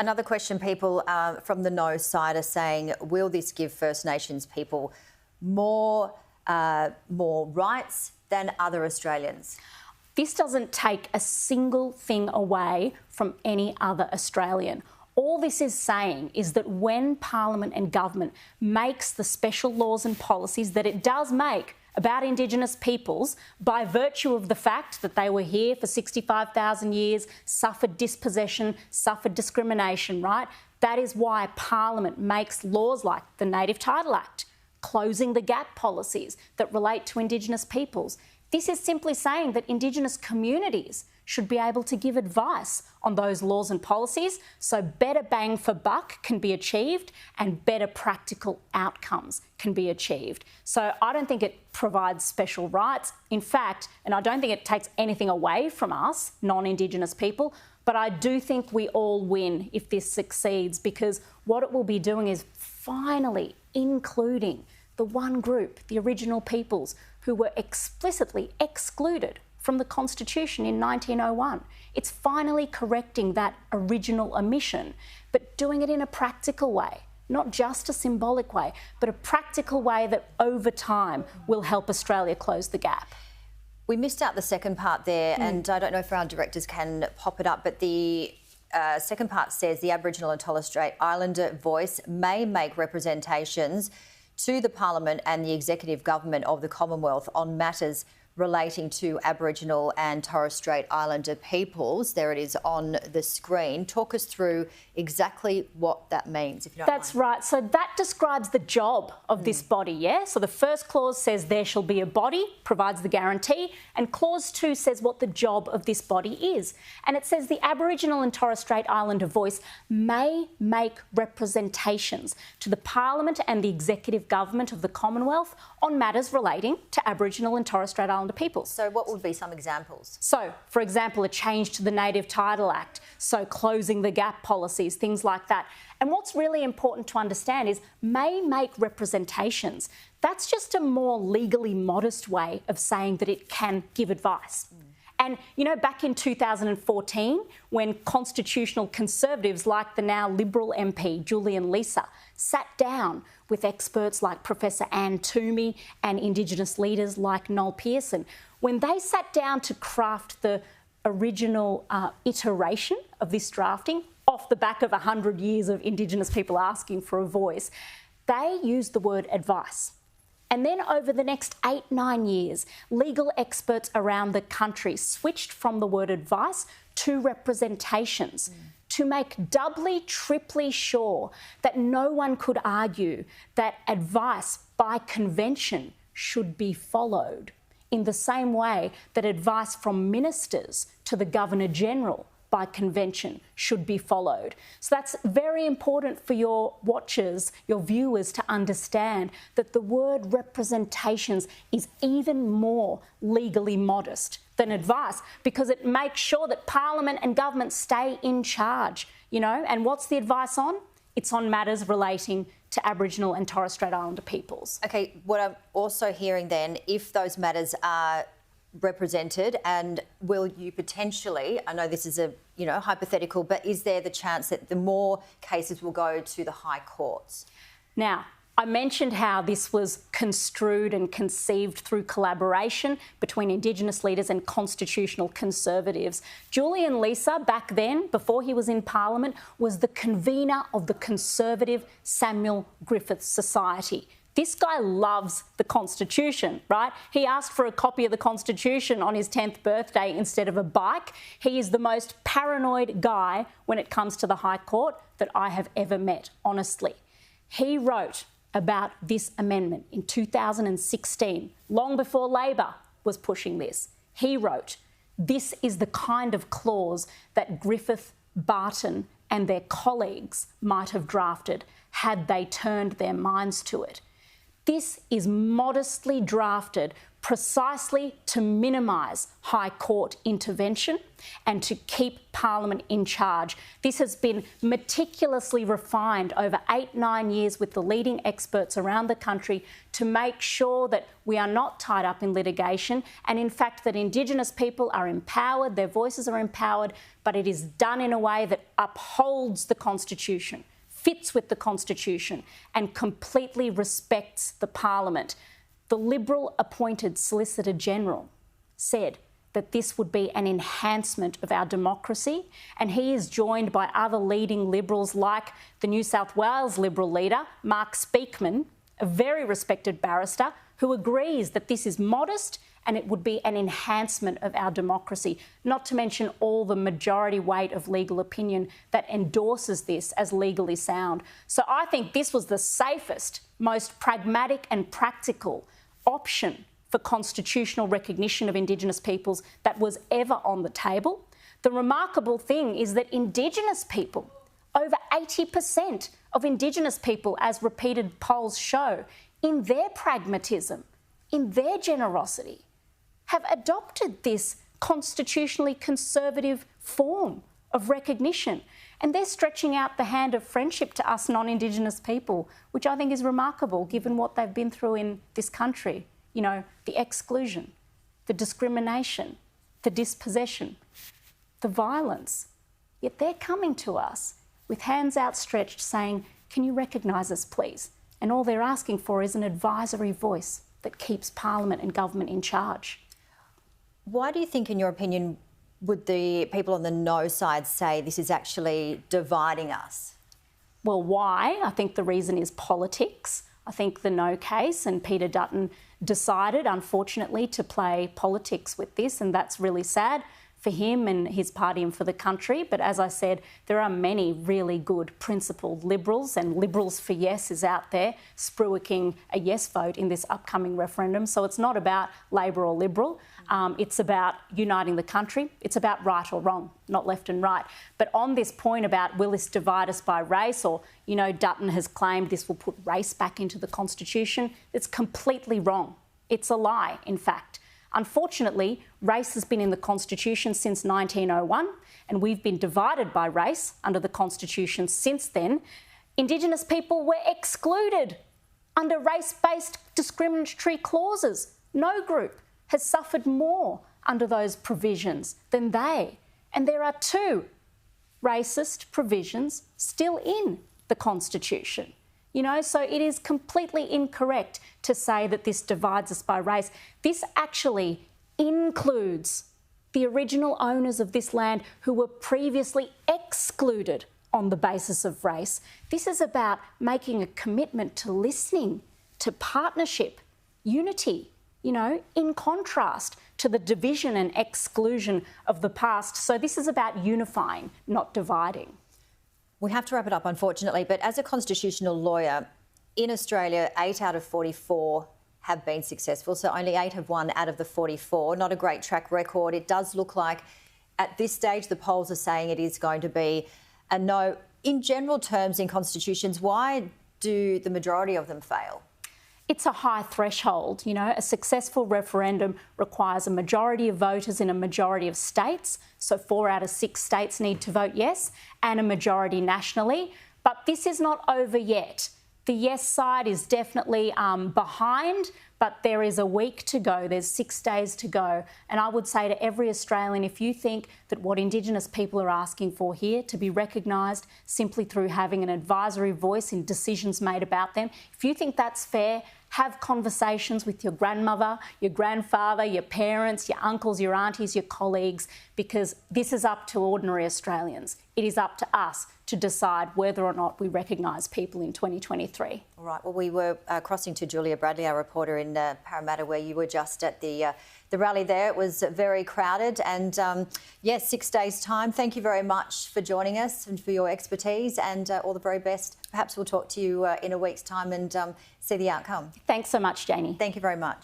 Another question people from the no side are saying, will this give First Nations people more rights than other Australians? This doesn't take a single thing away from any other Australian. All this is saying is that when Parliament and government makes the special laws and policies that it does make about Indigenous peoples, by virtue of the fact that they were here for 65,000 years, suffered dispossession, suffered discrimination, right? That is why Parliament makes laws like the Native Title Act, closing the gap policies that relate to Indigenous peoples. This is simply saying that Indigenous communities should be able to give advice on those laws and policies so better bang for buck can be achieved and better practical outcomes can be achieved. So I don't think it provides special rights. In fact, and I don't think it takes anything away from us, non-Indigenous people, but I do think we all win if this succeeds, because what it will be doing is finally including the one group, the Aboriginal peoples, who were explicitly excluded from the Constitution in 1901. It's finally correcting that original omission, but doing it in a practical way, not just a symbolic way, but a practical way that over time will help Australia close the gap. We missed out the second part there, and I don't know if our directors can pop it up, but the second part says the Aboriginal and Torres Strait Islander voice may make representations to the Parliament and the Executive Government of the Commonwealth on matters relating to Aboriginal and Torres Strait Islander peoples. There it is on the screen. Talk us through exactly what that means, if you don't mind. That's right. So that describes the job of this body, yeah? So the first clause says there shall be a body, provides the guarantee, and clause 2 says what the job of this body is. And it says the Aboriginal and Torres Strait Islander voice may make representations to the Parliament and the Executive Government of the Commonwealth on matters relating to Aboriginal and Torres Strait Islander peoples. So what would be some examples? So, for example, a change to the Native Title Act, so closing the gap policies, things like that. And what's really important to understand is may make representations. That's just a more legally modest way of saying that it can give advice. And, you know, back in 2014, when constitutional conservatives like the now Liberal MP, Julian Leeser, sat down with experts like Professor Anne Toomey and Indigenous leaders like Noel Pearson, when they sat down to craft the original iteration of this drafting, off the back of 100 years of Indigenous people asking for a voice, they used the word advice. And then over the next 8-9 years, legal experts around the country switched from the word advice to representations to make doubly, triply sure that no one could argue that advice by convention should be followed in the same way that advice from ministers to the Governor-General by convention should be followed. So that's very important for your watchers, your viewers, to understand that the word representations is even more legally modest than advice, because it makes sure that Parliament and government stay in charge, you know. And what's the advice on? It's on matters relating to Aboriginal and Torres Strait Islander peoples. Okay, what I'm also hearing then, if those matters are represented, and will you potentially, I know this is a, you know, hypothetical, but is there the chance that the more cases will go to the high courts? Now, I mentioned how this was construed and conceived through collaboration between Indigenous leaders and constitutional conservatives. Julian Leeser, back then, before he was in Parliament, was the convener of the Conservative Samuel Griffiths Society. This guy loves the Constitution, right? He asked for a copy of the Constitution on his 10th birthday instead of a bike. He is the most paranoid guy when it comes to the High Court that I have ever met, honestly. He wrote about this amendment in 2016, long before Labor was pushing this. He wrote, "This is the kind of clause that Griffith, Barton and their colleagues might have drafted had they turned their minds to it. This is modestly drafted precisely to minimise High Court intervention and to keep Parliament in charge. This has been meticulously refined over 8-9 years with the leading experts around the country to make sure that we are not tied up in litigation and, in fact, that Indigenous people are empowered, their voices are empowered, but it is done in a way that upholds the Constitution, fits with the Constitution and completely respects the Parliament. The Liberal-appointed Solicitor General said that this would be an enhancement of our democracy, and he is joined by other leading Liberals like the New South Wales Liberal leader, Mark Speakman, a very respected barrister, who agrees that this is modest and it would be an enhancement of our democracy, not to mention all the majority weight of legal opinion that endorses this as legally sound. So I think this was the safest, most pragmatic and practical option for constitutional recognition of Indigenous peoples that was ever on the table. The remarkable thing is that Indigenous people, over 80% of Indigenous people, as repeated polls show, in their pragmatism, in their generosity, have adopted this constitutionally conservative form of recognition. And they're stretching out the hand of friendship to us non-Indigenous people, which I think is remarkable given what they've been through in this country. You know, the exclusion, the discrimination, the dispossession, the violence. Yet they're coming to us with hands outstretched saying, can you recognise us, please? And all they're asking for is an advisory voice that keeps Parliament and government in charge. Why do you think, in your opinion, would the people on the no side say this is actually dividing us? Well, why? I think the reason is politics. I think the no case, and Peter Dutton decided, unfortunately, to play politics with this, and that's really sad for him and his party and for the country. But as I said, there are many really good principled Liberals, and Liberals for Yes is out there spruiking a yes vote in this upcoming referendum. So it's not about Labor or Liberal. It's about uniting the country. It's about right or wrong, not left and right. But on this point about will this divide us by race, or, you know, Dutton has claimed this will put race back into the Constitution, it's completely wrong. It's a lie, in fact. Unfortunately, race has been in the Constitution since 1901, and we've been divided by race under the Constitution since then. Indigenous people were excluded under race-based discriminatory clauses. No group has suffered more under those provisions than they. And there are 2 racist provisions still in the Constitution. You know, so it is completely incorrect to say that this divides us by race. This actually includes the original owners of this land who were previously excluded on the basis of race. This is about making a commitment to listening, to partnership, unity, you know, in contrast to the division and exclusion of the past. So this is about unifying, not dividing. We have to wrap it up, unfortunately, but as a constitutional lawyer, in Australia, 8 out of 44 have been successful, so only 8 have won out of the 44. Not a great track record. It does look like, at this stage, the polls are saying it is going to be a no. In general terms, in constitutions, why do the majority of them fail? It's a high threshold. You know, a successful referendum requires a majority of voters in a majority of states. So 4 out of 6 states need to vote yes, and a majority nationally. But this is not over yet. The yes side is definitely behind, but there is a week to go. There's 6 days to go. And I would say to every Australian, if you think that what Indigenous people are asking for here, to be recognised simply through having an advisory voice in decisions made about them, if you think that's fair, have conversations with your grandmother, your grandfather, your parents, your uncles, your aunties, your colleagues, because this is up to ordinary Australians. It is up to us to decide whether or not we recognise people in 2023. All right. Well, we were crossing to Julia Bradley, our reporter in Parramatta, where you were just at the rally there. It was very crowded, and yes, 6 days' time. Thank you very much for joining us and for your expertise, and all the very best. Perhaps we'll talk to you in a week's time and see the outcome. Thanks so much, Janie. Thank you very much.